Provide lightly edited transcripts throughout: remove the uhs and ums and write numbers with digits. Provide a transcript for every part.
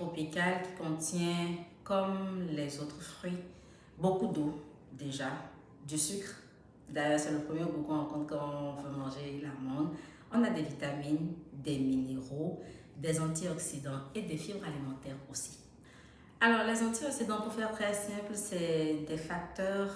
tropical qui contient, comme les autres fruits, beaucoup d'eau déjà, du sucre. D'ailleurs, c'est le premier goût qu'on rencontre quand on veut manger la mangue. On a des vitamines, des minéraux, des antioxydants et des fibres alimentaires aussi. Alors, les antioxydants, pour faire très simple, c'est des facteurs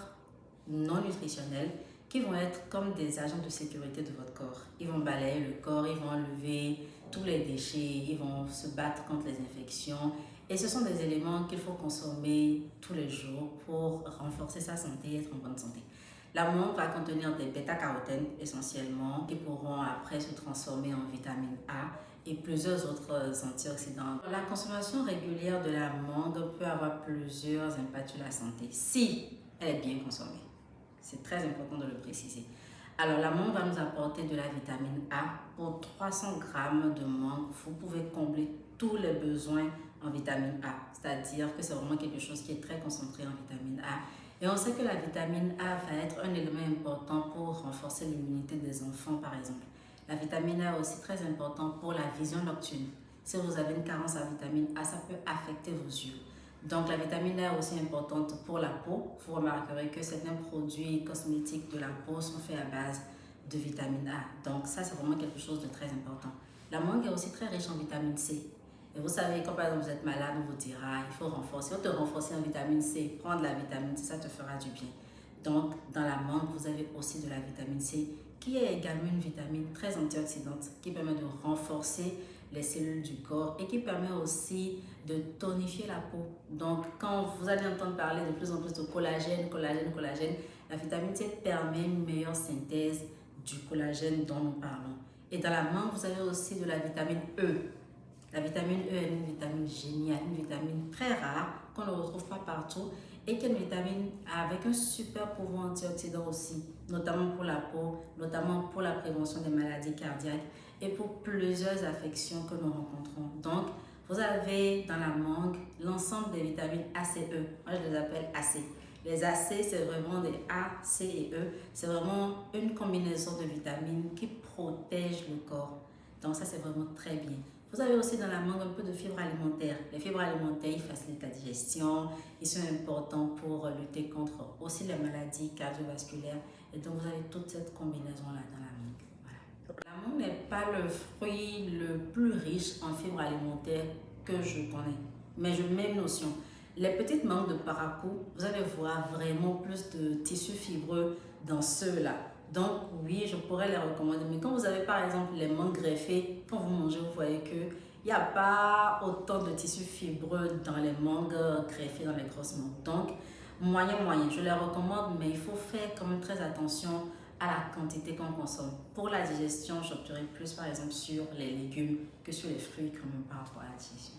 non nutritionnels qui vont être comme des agents de sécurité de votre corps. Ils vont balayer le corps, ils vont enlever tous les déchets, ils vont se battre contre les infections. Et ce sont des éléments qu'il faut consommer tous les jours pour renforcer sa santé et être en bonne santé. La mangue va contenir des bêta-carotènes essentiellement qui pourront après se transformer en vitamine A et plusieurs autres antioxydants. La consommation régulière de la mangue peut avoir plusieurs impacts sur la santé si elle est bien consommée. C'est très important de le préciser. Alors, la mangue va nous apporter de la vitamine A. Pour 300 grammes de mangue, vous pouvez combler tous les besoins en vitamine A. C'est-à-dire que c'est vraiment quelque chose qui est très concentré en vitamine A. Et on sait que la vitamine A va être un élément important pour renforcer l'immunité des enfants, par exemple. La vitamine A est aussi très importante pour la vision nocturne. Si vous avez une carence en vitamine A, ça peut affecter vos yeux. Donc, la vitamine A est aussi importante pour la peau. Vous remarquerez que certains produits cosmétiques de la peau sont faits à base de vitamine A. Donc, ça, c'est vraiment quelque chose de très important. La mangue est aussi très riche en vitamine C. Et vous savez, quand par exemple vous êtes malade, on vous dira, il faut renforcer. On te renforcer en vitamine C. Prendre la vitamine C, ça te fera du bien. Donc, dans la mangue, vous avez aussi de la vitamine C, qui est également une vitamine très antioxydante, qui permet de renforcer les cellules du corps et qui permet aussi de tonifier la peau. Donc, quand vous allez entendre parler de plus en plus de collagène, la vitamine C permet une meilleure synthèse du collagène dont nous parlons. Et dans la mangue, vous avez aussi de la vitamine E. La vitamine E est une vitamine géniale, une vitamine très rare qu'on ne retrouve pas partout et qui est une vitamine avec un super pouvoir antioxydant aussi, notamment pour la peau, notamment pour la prévention des maladies cardiaques et pour plusieurs affections que nous rencontrons. Donc, vous avez dans la mangue l'ensemble des vitamines A, C, E. Moi, je les appelle AC. Les AC, c'est vraiment des A, C et E. C'est vraiment une combinaison de vitamines qui protège le corps. Donc, ça, c'est vraiment très bien. Vous avez aussi dans la mangue un peu de fibres alimentaires. Les fibres alimentaires, ils facilitent la digestion. Ils sont importants pour lutter contre aussi les maladies cardiovasculaires. Et donc, vous avez toute cette combinaison-là dans la mangue. Voilà. La mangue n'est pas le fruit le plus riche en fibres alimentaires que je connais. Mais je mets une notion. Les petites mangues de Paracou, vous allez voir vraiment plus de tissus fibreux dans ceux-là. Donc oui, je pourrais les recommander. Mais quand vous avez par exemple les mangues greffées, quand vous mangez, vous voyez qu'il n'y a pas autant de tissus fibreux dans les mangues greffées dans les grosses mangues. Donc moyen. Je les recommande, mais il faut faire quand même très attention à la quantité qu'on consomme. Pour la digestion, j'opterai plus par exemple sur les légumes que sur les fruits quand même par rapport à la digestion.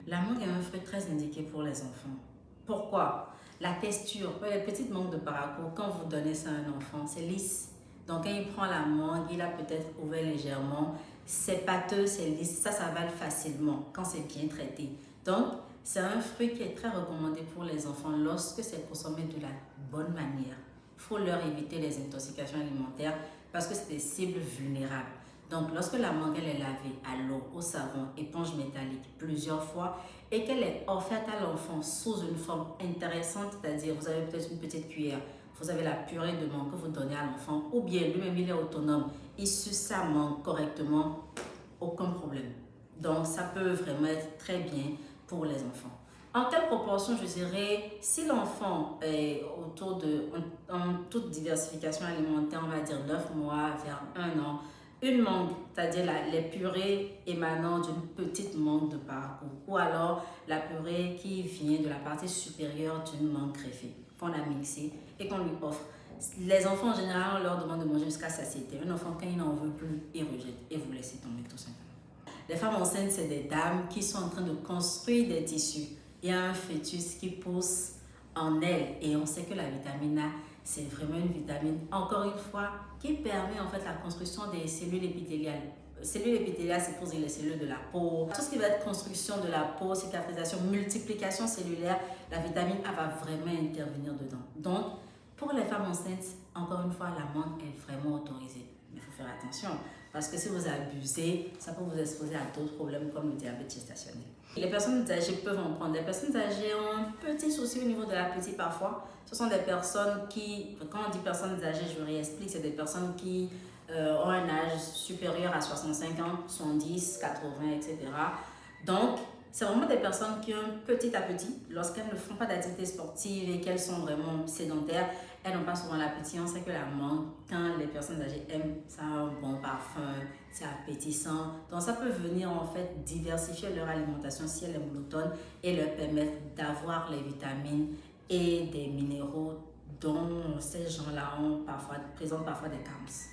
La mangue est un fruit très indiqué pour les enfants. Pourquoi? La texture, les petites mangues de Paracou, quand vous donnez ça à un enfant, c'est lisse. Donc quand il prend la mangue, il a peut-être ouvert légèrement. C'est pâteux, c'est lisse, ça s'avale facilement quand c'est bien traité. Donc c'est un fruit qui est très recommandé pour les enfants lorsque c'est consommé de la bonne manière. Il faut leur éviter les intoxications alimentaires parce que c'est des cibles vulnérables. Donc, lorsque la mangue est lavée à l'eau, au savon, éponge métallique plusieurs fois et qu'elle est offerte à l'enfant sous une forme intéressante, c'est-à-dire vous avez peut-être une petite cuillère, vous avez la purée de mangue que vous donnez à l'enfant ou bien lui-même il est autonome, il suce sa mangue correctement, aucun problème. Donc, ça peut vraiment être très bien pour les enfants. En quelle proportion, je dirais, si l'enfant est autour de, en toute diversification alimentaire, on va dire 9 mois vers 1 an, une mangue, c'est-à-dire les purées émanant d'une petite mangue de Paracou, ou alors la purée qui vient de la partie supérieure d'une mangue greffée, qu'on a mixée et qu'on lui offre. Les enfants, en général, on leur demande de manger jusqu'à satiété. Un enfant, quand il n'en veut plus, il rejette et vous laissez tomber tout simplement. Les femmes enceintes, c'est des dames qui sont en train de construire des tissus. Il y a un fœtus qui pousse en elles et on sait que la vitamine A, c'est vraiment une vitamine, encore une fois, qui permet en fait la construction des cellules épithéliales. Cellules épithéliales, c'est pour dire les cellules de la peau. Tout ce qui va être construction de la peau, cicatrisation, multiplication cellulaire, la vitamine A va vraiment intervenir dedans. Donc, pour les femmes enceintes, encore une fois, la mangue est vraiment autorisée. Mais il faut faire attention. Parce que si vous abusez, ça peut vous exposer à d'autres problèmes comme le diabète gestationnel. Les personnes âgées peuvent en prendre. Les personnes âgées ont un petit souci au niveau de l'appétit parfois. Ce sont des personnes qui, quand on dit personnes âgées, je réexplique, c'est des personnes qui ont un âge supérieur à 65 ans, 70, 80, etc. Donc, c'est vraiment des personnes qui ont un petit appétit. Lorsqu'elles ne font pas d'activité sportive et qu'elles sont vraiment sédentaires, elles n'ont pas souvent l'appétit. On sait que la mangue, quand les personnes âgées aiment, ça a un bon parfum, c'est appétissant. Donc ça peut venir en fait diversifier leur alimentation si elle est monotone et leur permettre d'avoir les vitamines et des minéraux dont ces gens-là présentent parfois des carences.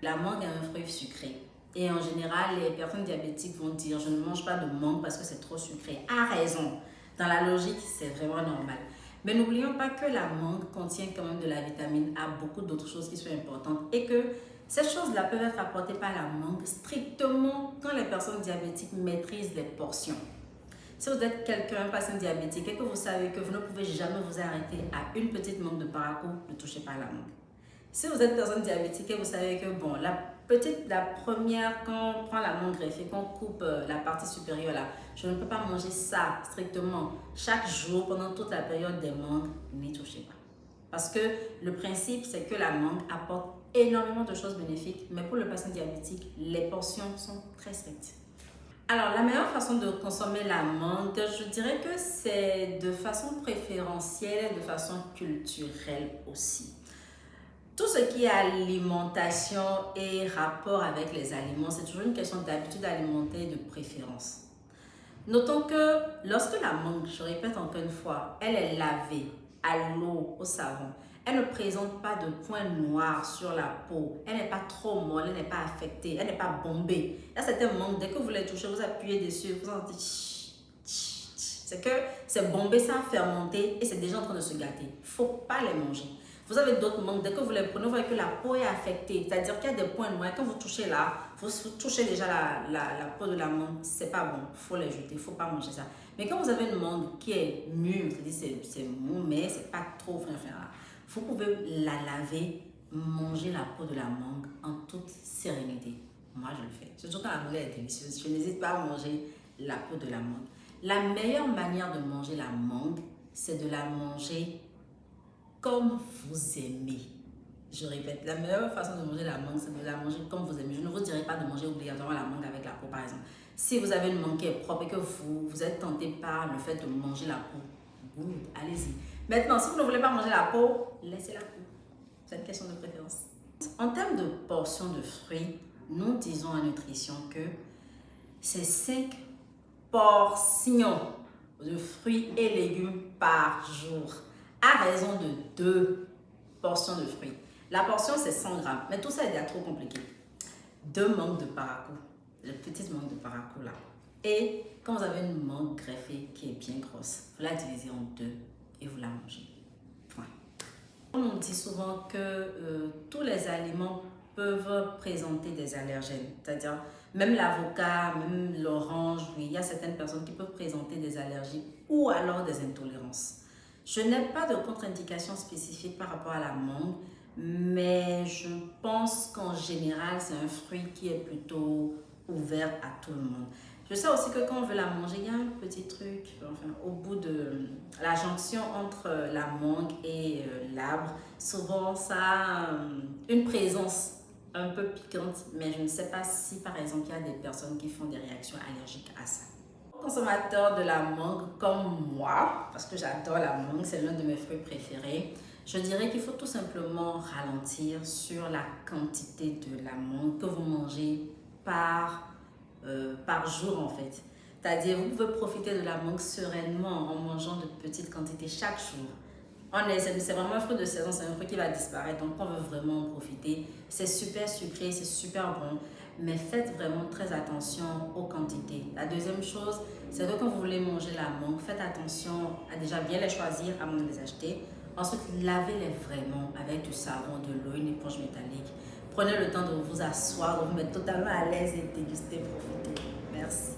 La mangue est un fruit sucré. Et en général, les personnes diabétiques vont dire « je ne mange pas de mangue parce que c'est trop sucré ». A raison. Dans la logique, c'est vraiment normal. Mais n'oublions pas que la mangue contient quand même de la vitamine A, beaucoup d'autres choses qui sont importantes et que ces choses-là peuvent être apportées par la mangue strictement quand les personnes diabétiques maîtrisent les portions. Si vous êtes quelqu'un, un patient diabétique et que vous savez que vous ne pouvez jamais vous arrêter à une petite mangue de paraco, ne touchez pas à la mangue. Si vous êtes personne diabétique et vous savez que bon, la première, quand on prend la mangue greffée, qu'on coupe la partie supérieure là, je ne peux pas manger ça strictement chaque jour pendant toute la période des mangues, n'y touchez pas. Parce que le principe, c'est que la mangue apporte énormément de choses bénéfiques, mais pour le patient diabétique, les portions sont très strictes. Alors, la meilleure façon de consommer la mangue, je dirais que c'est de façon préférentielle et de façon culturelle aussi. Tout ce qui est alimentation et rapport avec les aliments, c'est toujours une question d'habitude alimentaire et de préférence. Notons que lorsque la mangue, je répète encore une fois, elle est lavée à l'eau, au savon, elle ne présente pas de points noirs sur la peau, elle n'est pas trop molle, elle n'est pas affectée, elle n'est pas bombée. Il y a certaines mangues, dès que vous les touchez, vous appuyez dessus, vous entendez c'est que c'est bombé, ça a fermenté et c'est déjà en train de se gâter. Il ne faut pas les manger. Vous avez d'autres mangues, dès que vous les prenez, vous voyez que la peau est affectée. C'est-à-dire qu'il y a des points noirs. Quand vous touchez là, vous touchez déjà la peau de la mangue. C'est pas bon. Il faut les jeter. Il ne faut pas manger ça. Mais quand vous avez une mangue qui est mûre, c'est-à-dire c'est mou, mais ce n'est pas trop fin. Vous pouvez la laver, manger la peau de la mangue en toute sérénité. Moi, je le fais. Surtout quand la mangue est délicieuse. Je n'hésite pas à manger la peau de la mangue. La meilleure manière de manger la mangue, c'est de la manger comme vous aimez. Je répète, la meilleure façon de manger la mangue, c'est de la manger comme vous aimez. Je ne vous dirai pas de manger obligatoirement la mangue avec la peau, par exemple. Si vous avez une mangue qui est propre et que vous êtes tenté par le fait de manger la peau, allez-y. Maintenant, si vous ne voulez pas manger la peau, laissez la peau. C'est une question de préférence. En termes de portions de fruits, nous disons à nutrition que c'est 5 portions de fruits et légumes par jour, à raison de 2 portions de fruits. La portion, c'est 100 grammes, mais tout ça est déjà trop compliqué. 2 mangues de paraco, les petites mangues de paraco là. Et quand vous avez une mangue greffée qui est bien grosse, vous la divisez en 2 et vous la mangez. Point. On dit souvent que tous les aliments peuvent présenter des allergènes, c'est-à-dire même l'avocat, même l'orange, oui, il y a certaines personnes qui peuvent présenter des allergies ou alors des intolérances. Je n'ai pas de contre-indication spécifique par rapport à la mangue, mais je pense qu'en général, c'est un fruit qui est plutôt ouvert à tout le monde. Je sais aussi que quand on veut la manger, il y a un petit truc, enfin, au bout de la jonction entre la mangue et l'arbre, souvent ça a une présence un peu piquante, mais je ne sais pas si par exemple il y a des personnes qui font des réactions allergiques à ça. Consommateur de la mangue comme moi, parce que j'adore la mangue, c'est l'un de mes fruits préférés, je dirais qu'il faut tout simplement ralentir sur la quantité de la mangue que vous mangez par jour en fait. C'est-à-dire vous pouvez profiter de la mangue sereinement en mangeant de petites quantités chaque jour. C'est vraiment un fruit de saison, c'est un fruit qui va disparaître, donc on veut vraiment en profiter. C'est super sucré, c'est super bon, mais faites vraiment très attention aux quantités. La deuxième chose, c'est que quand vous voulez manger la mangue, faites attention à déjà bien les choisir avant de les acheter. Ensuite, lavez-les vraiment avec du savon, de l'eau, une éponge métallique. Prenez le temps de vous asseoir, de vous mettre totalement à l'aise et déguster, profiter. Merci.